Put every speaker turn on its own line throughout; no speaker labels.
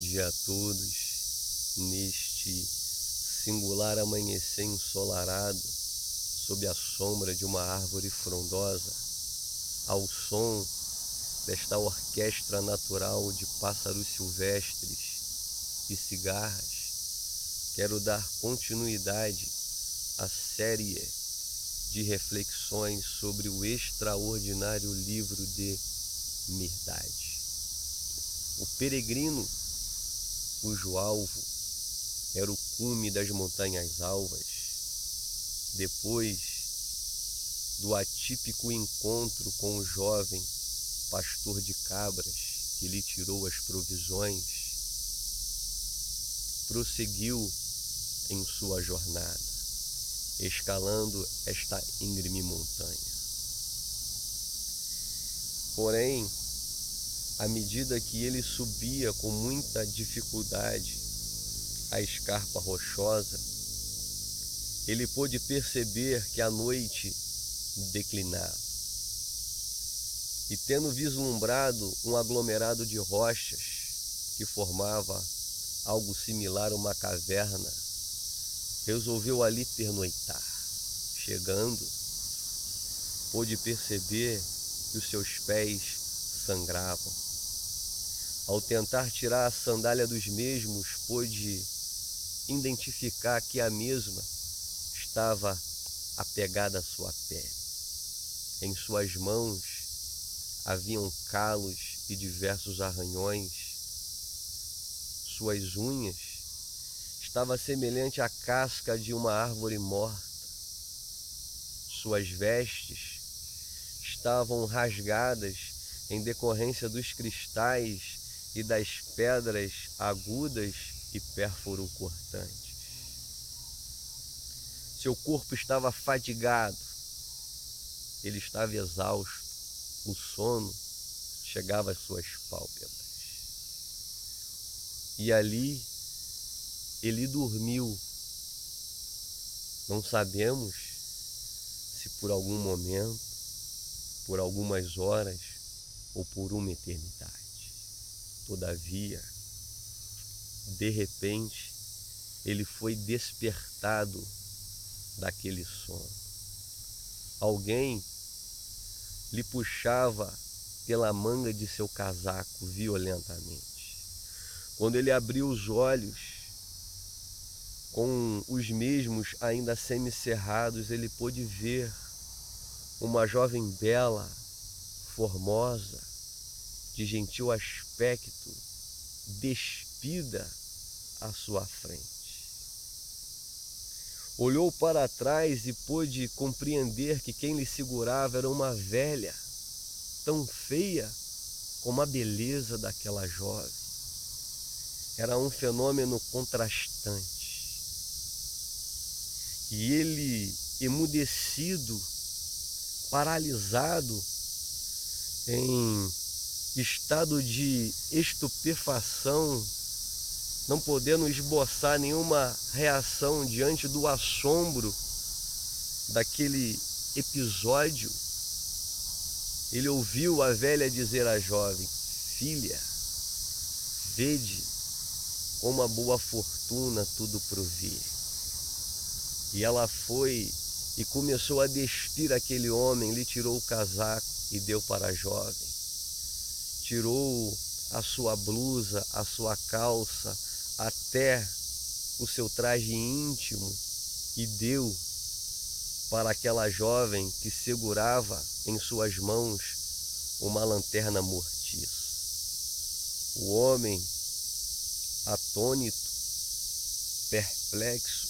dia a todos, neste singular amanhecer ensolarado, sob a sombra de uma árvore frondosa, ao som desta orquestra natural de pássaros silvestres e cigarras, quero dar continuidade à série de reflexões sobre o extraordinário livro de Mirdade. O peregrino, cujo alvo era o cume das montanhas alvas, depois do atípico encontro com o jovem pastor de cabras que lhe tirou as provisões, prosseguiu em sua jornada, escalando esta íngreme montanha. Porém, à medida que ele subia com muita dificuldade a escarpa rochosa, ele pôde perceber que a noite declinava. E tendo vislumbrado um aglomerado de rochas que formava algo similar a uma caverna, resolveu ali pernoitar. Chegando, pôde perceber que os seus pés sangravam. Ao tentar tirar a sandália dos mesmos, pôde identificar que a mesma estava apegada à sua pele. Em suas mãos haviam calos e diversos arranhões. Suas unhas estavam semelhantes à casca de uma árvore morta. Suas vestes estavam rasgadas em decorrência dos cristais e das pedras agudas e pérfuro-cortantes. Seu corpo estava fadigado, ele estava exausto, o sono chegava às suas pálpebras. E ali ele dormiu. Não sabemos se por algum momento, por algumas horas ou por uma eternidade. Todavia, de repente, ele foi despertado daquele sono. Alguém lhe puxava pela manga de seu casaco violentamente. Quando ele abriu os olhos, com os mesmos ainda semicerrados, ele pôde ver uma jovem bela, formosa, de gentil aspecto, despida à sua frente. Olhou para trás e pôde compreender que quem lhe segurava era uma velha, tão feia como a beleza daquela jovem. Era um fenômeno contrastante. E ele, emudecido, paralisado, em estado de estupefação, não podendo esboçar nenhuma reação diante do assombro daquele episódio, ele ouviu a velha dizer à jovem: filha, vede como a boa fortuna tudo provê. E ela foi e começou a despir aquele homem, lhe tirou o casaco e deu para a jovem. Tirou a sua blusa, a sua calça, até o seu traje íntimo e deu para aquela jovem que segurava em suas mãos uma lanterna mortiça. O homem, atônito, perplexo,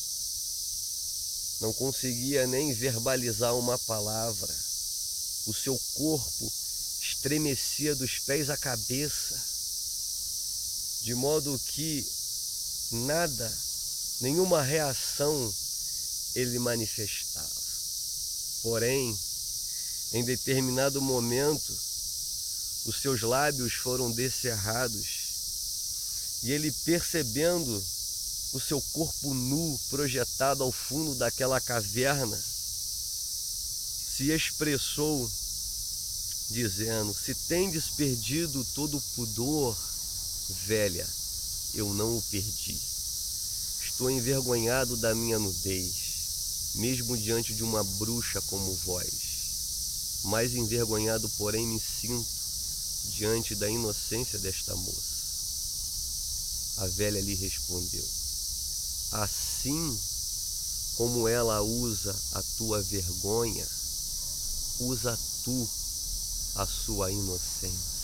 não conseguia nem verbalizar uma palavra. O seu corpo estremecia dos pés à cabeça, de modo que nada, nenhuma reação ele manifestava. Porém, em determinado momento, os seus lábios foram descerrados e ele, percebendo o seu corpo nu projetado ao fundo daquela caverna, se expressou dizendo: se tendes perdido todo o pudor, velha, eu não o perdi. Estou envergonhado da minha nudez, mesmo diante de uma bruxa como vós. Mais envergonhado, porém, me sinto diante da inocência desta moça. A velha lhe respondeu: assim como ela usa a tua vergonha, usa tu a sua inocência.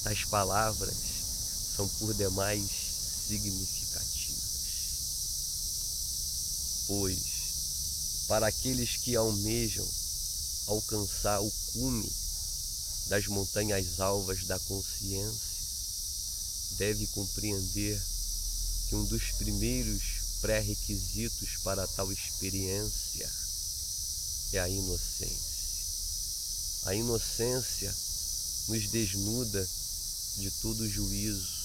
Tais palavras são por demais significativas, pois para aqueles que almejam alcançar o cume das montanhas alvas da consciência, deve compreender que um dos primeiros pré-requisitos para tal experiência é a inocência. A inocência nos desnuda de todo juízo.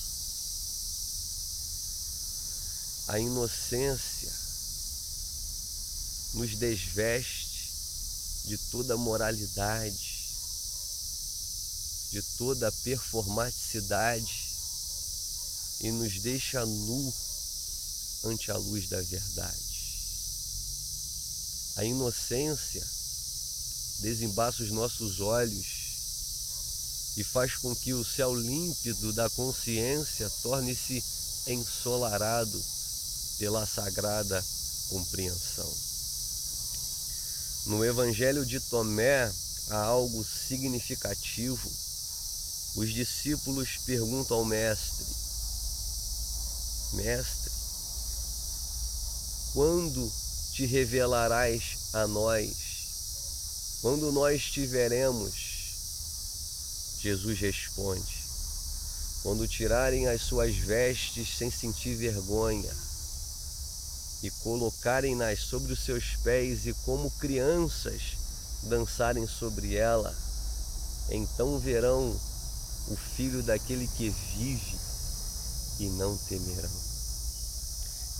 A inocência nos desveste de toda moralidade, de toda performaticidade e nos deixa nu ante a luz da verdade. A inocência desembaça os nossos olhos e faz com que o céu límpido da consciência torne-se ensolarado pela sagrada compreensão. No Evangelho de Tomé há algo significativo. Os discípulos perguntam ao Mestre: Mestre, quando te revelarás a nós? Quando nós te veremos? Jesus responde: quando tirarem as suas vestes sem sentir vergonha e colocarem-nas sobre os seus pés e como crianças dançarem sobre ela, então verão o Filho daquele que vive e não temerão.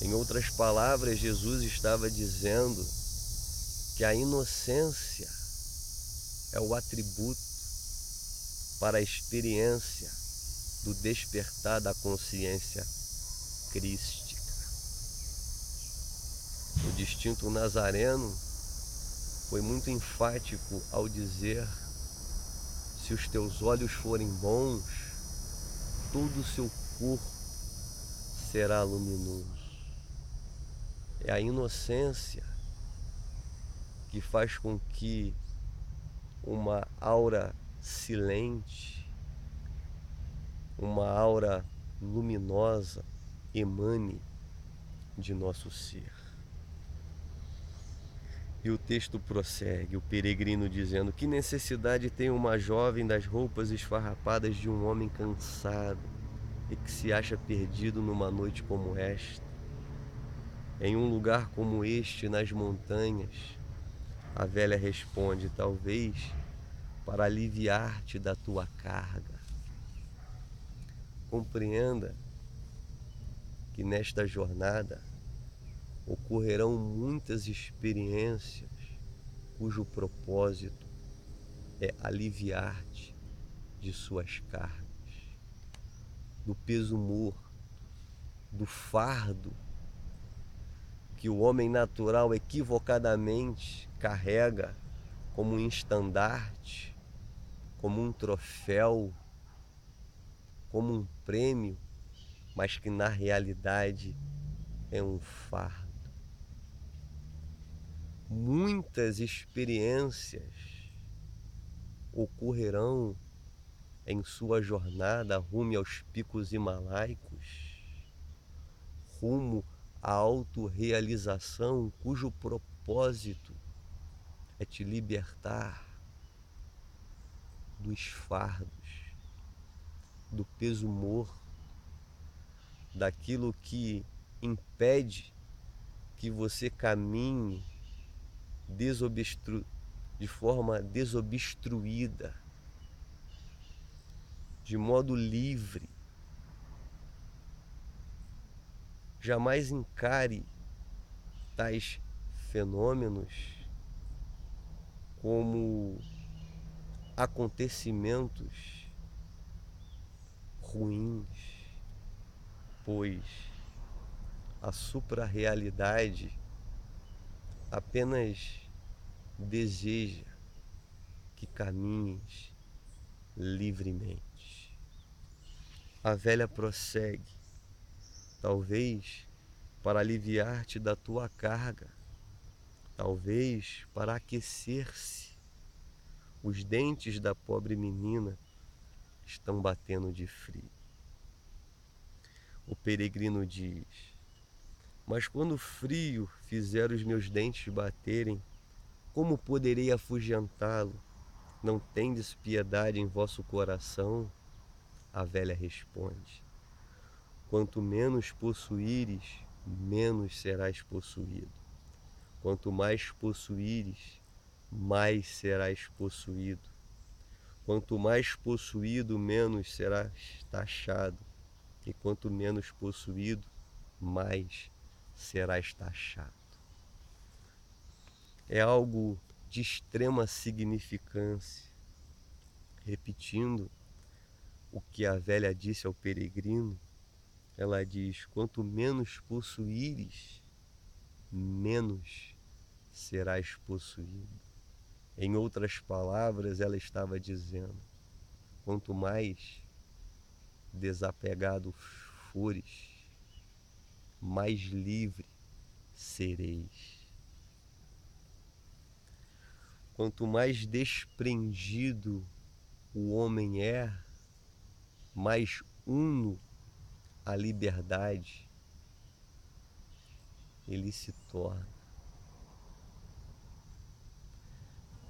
Em outras palavras, Jesus estava dizendo que a inocência é o atributo para a experiência do despertar da consciência crística. O distinto nazareno foi muito enfático ao dizer: se os teus olhos forem bons, todo o seu corpo será luminoso. É a inocência que faz com que uma aura silente, uma aura luminosa emane de nosso ser. E o texto prossegue, o peregrino dizendo: que necessidade tem uma jovem das roupas esfarrapadas de um homem cansado e que se acha perdido numa noite como esta? Em um lugar como este, nas montanhas? A velha responde: talvez para aliviar-te da tua carga. Compreenda que nesta jornada ocorrerão muitas experiências cujo propósito é aliviar-te de suas cargas, do peso morto, do fardo que o homem natural equivocadamente carrega como um estandarte, como um troféu, como um prêmio, mas que na realidade é um fardo. Muitas experiências ocorrerão em sua jornada rumo aos picos himalaicos, rumo à autorrealização, cujo propósito é te libertar dos fardos, do peso morto, daquilo que impede que você caminhe de forma desobstruída, de modo livre. Jamais encare tais fenômenos como acontecimentos ruins. pois a suprarrealidade apenas deseja que caminhes livremente. A velha prossegue, talvez para aliviar-te da tua carga, talvez para aquecer-se. Os dentes da pobre menina estão batendo de frio. O peregrino diz: mas quando o frio fizer os meus dentes baterem, como poderei afugentá-lo? Não tendes piedade em vosso coração? A velha responde: quanto menos possuíres, menos serás possuído. Quanto mais possuíres, mais serás possuído. Quanto mais possuído, menos serás taxado. E quanto menos possuído, mais serás taxado. É algo de extrema significância. Repetindo o que a velha disse ao peregrino, ela diz: quanto menos possuíres, menos serás possuído. Em outras palavras, ela estava dizendo: quanto mais desapegado fores, mais livre sereis. Quanto mais desprendido o homem é, mais uno à liberdade ele se torna.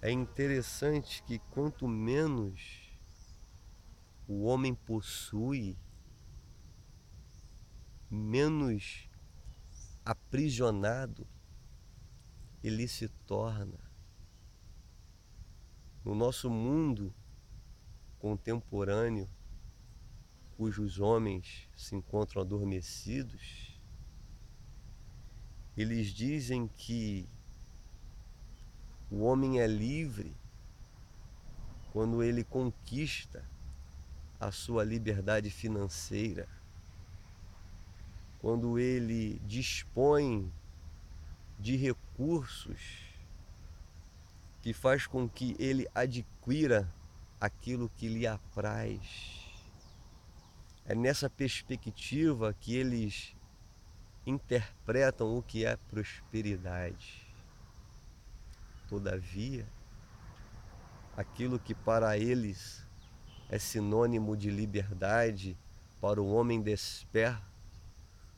É interessante que quanto menos o homem possui, menos aprisionado ele se torna. No nosso mundo contemporâneo, cujos homens se encontram adormecidos, eles dizem que o homem é livre quando ele conquista a sua liberdade financeira, quando ele dispõe de recursos que faz com que ele adquira aquilo que lhe apraz. É nessa perspectiva que eles interpretam o que é prosperidade. Todavia, aquilo que para eles é sinônimo de liberdade, para o homem desperto,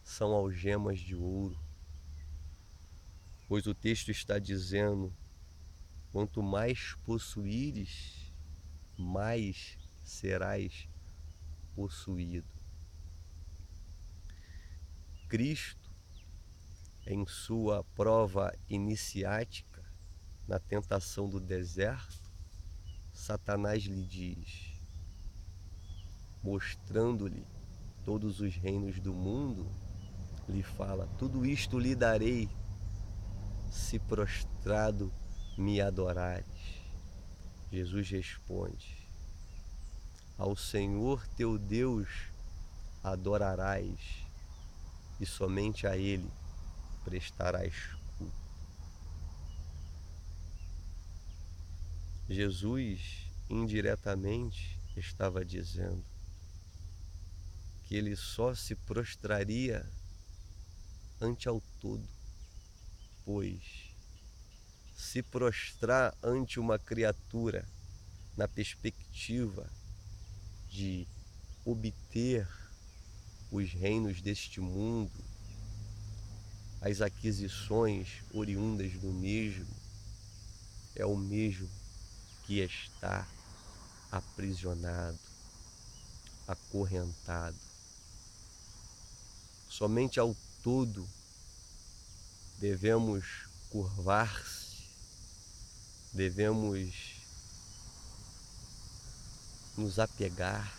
são algemas de ouro. Pois o texto está dizendo: quanto mais possuíres, mais serás possuído. Cristo, em sua prova iniciática, na tentação do deserto, Satanás lhe diz, mostrando-lhe todos os reinos do mundo, lhe fala: tudo isto lhe darei, se prostrado me adorares. Jesus responde: ao Senhor teu Deus adorarás, e somente a Ele prestarás culto. Jesus, indiretamente, estava dizendo que ele só se prostraria ante ao todo, pois se prostrar ante uma criatura na perspectiva de obter os reinos deste mundo, as aquisições oriundas do mesmo, é o mesmo que está aprisionado, acorrentado. Somente ao todo devemos curvar-se, devemos nos apegar.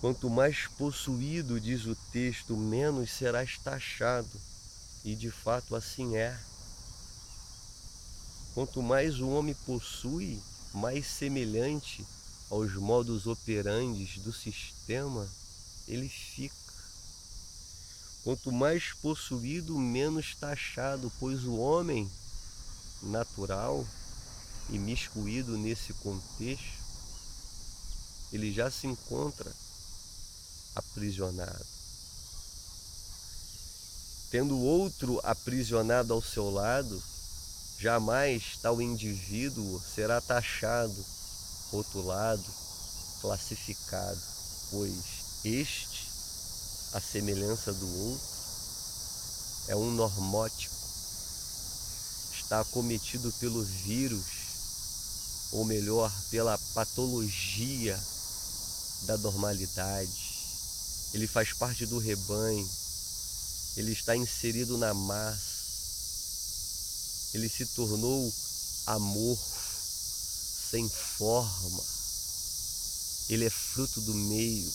Quanto mais possuído, diz o texto, menos serás taxado. E de fato assim é. Quanto mais o homem possui, mais semelhante aos modus operandi do sistema ele fica. Quanto mais possuído, menos taxado, pois o homem natural, imiscuído nesse contexto, ele já se encontra aprisionado. Tendo outro aprisionado ao seu lado, jamais tal indivíduo será taxado, rotulado, classificado, pois este, à semelhança do outro, é um normótico, está acometido pelo vírus, ou melhor, pela patologia da normalidade. Ele faz parte do rebanho, ele está inserido na massa, ele se tornou amorfo, sem forma, ele é fruto do meio.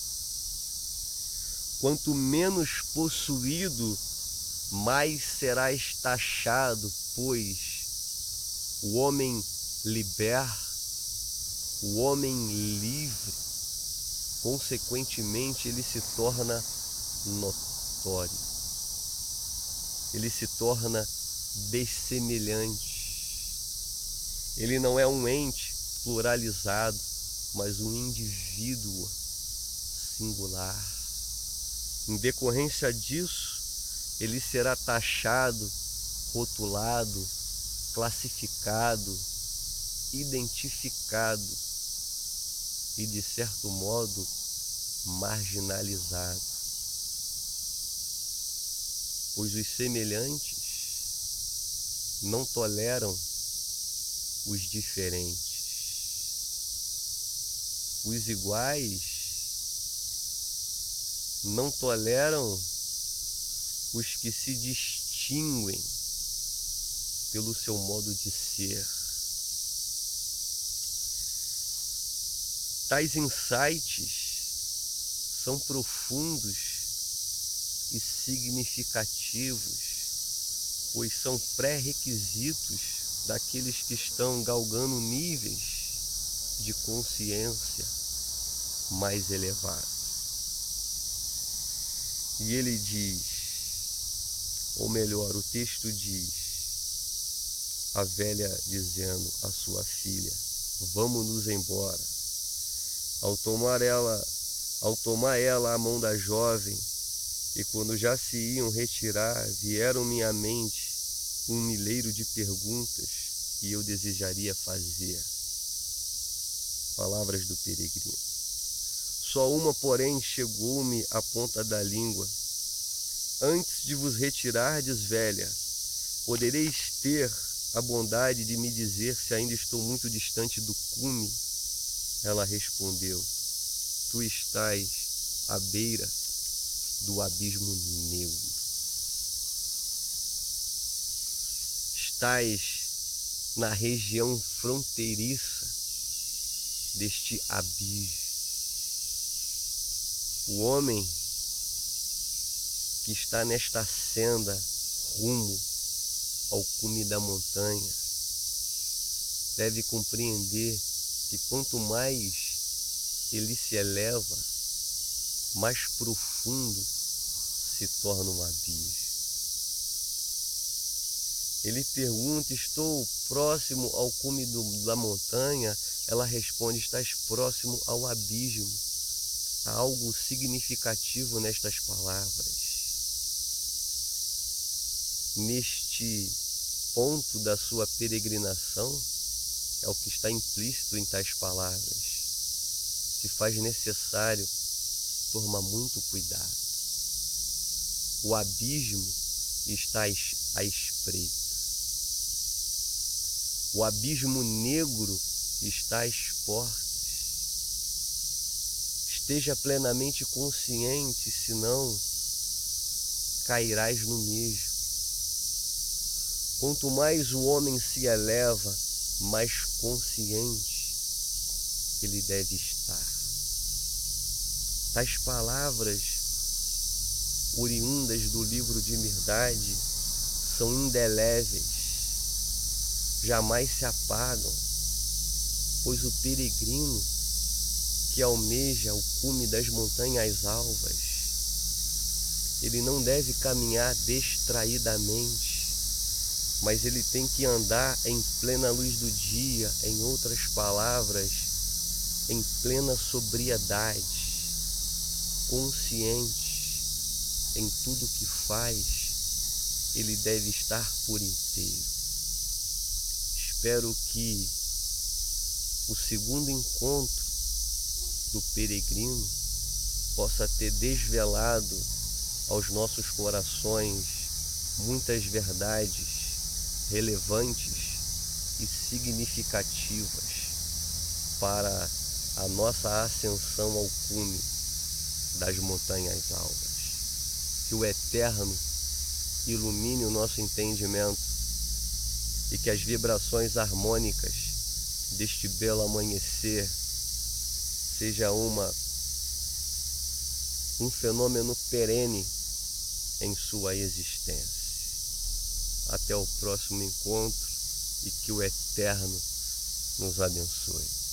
Quanto menos possuído, mais serás taxado, pois o homem liberto, o homem livre, consequentemente ele se torna notório, ele se torna dessemelhante. Ele não é um ente pluralizado, mas um indivíduo singular. Em decorrência disso, ele será taxado, rotulado, classificado, identificado e, de certo modo, marginalizado. Pois os semelhantes não toleram os diferentes. Os iguais não toleram os que se distinguem pelo seu modo de ser. Tais insights são profundos e significativos, pois são pré-requisitos daqueles que estão galgando níveis de consciência mais elevados. E ele diz, ou melhor, o texto diz, a velha dizendo à sua filha, vamos-nos embora. Ao tomar ela a mão da jovem, e quando já se iam retirar, vieram-me à mente um milheiro de perguntas que eu desejaria fazer. Palavras do peregrino. Só uma, porém, chegou-me à ponta da língua. Antes de vos retirardes, velha, podereis ter a bondade de me dizer se ainda estou muito distante do cume? Ela respondeu, tu estás à beira do abismo negro. Estás na região fronteiriça deste abismo. O homem que está nesta senda rumo ao cume da montanha deve compreender que quanto mais ele se eleva, mais profundo se torna um abismo. Ele pergunta, estou próximo ao cume da montanha? Ela responde, estás próximo ao abismo. Há algo significativo nestas palavras. Neste ponto da sua peregrinação, é o que está implícito em tais palavras. Se faz necessário tomar muito cuidado. O abismo está à espreita. O abismo negro está às portas. Esteja plenamente consciente, senão cairás no mesmo. Quanto mais o homem se eleva, mais consciente ele deve estar. Tais palavras oriundas do livro de Mirdade são indeléveis, jamais se apagam, pois o peregrino que almeja o cume das montanhas alvas, ele não deve caminhar distraidamente, mas ele tem que andar em plena luz do dia, em outras palavras, em plena sobriedade, consciente em tudo que faz, ele deve estar por inteiro. Espero que o segundo encontro do peregrino possa ter desvelado aos nossos corações muitas verdades relevantes e significativas para a nossa ascensão ao cume das montanhas alvas. Que o Eterno ilumine o nosso entendimento e que as vibrações harmônicas deste belo amanhecer seja um fenômeno perene em sua existência. Até o próximo encontro e que o Eterno nos abençoe.